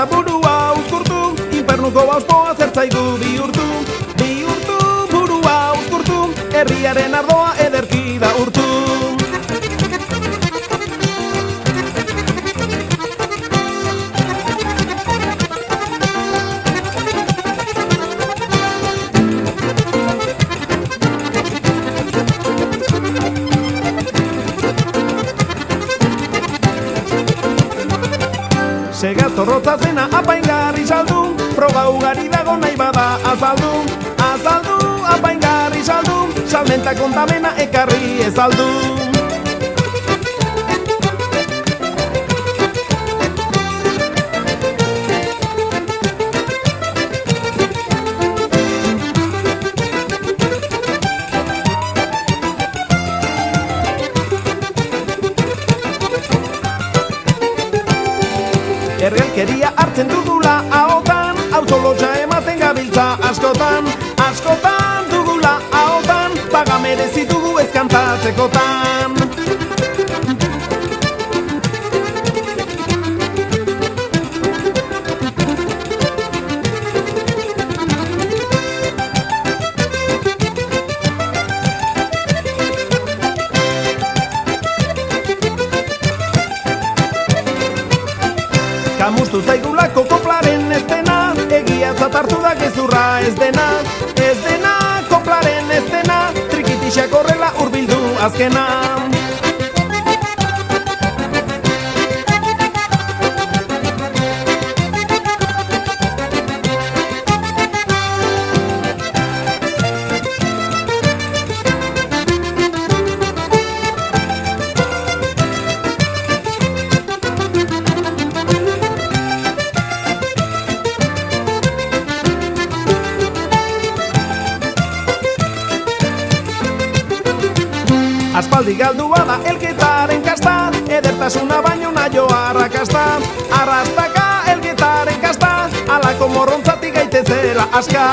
eta burua uzkurtu, infernuko bauspoa zertzaigu bihurtu. Bihurtu, burua uzkurtu, herriaren ardoa ederki da urtu. Sega zorrotza zena apaingarri saldu, froga ugari dago nahi bada azaldu. Azaldu, apaingarri saldu, salmenta kontamena ekarri ezaldu. Errealkeria hartzen dugula ahotan, auzolotxa ematen gabiltza askotan. Askotan dugula ahotan, paga merezi dugu ezkantatzekotan. Kamustu zaigulako koplaren ez dena, egiatzat hartu da gezurra ez dena. Ez dena, koplaren ez dena, trikitixak horrela hurbildu azkena. Aspaldi galdua da elgetaren kasta, edertasuna baino naio arrakasta. Arrastaka elgetaren kasta, alako morrontzatik gaitezela aska.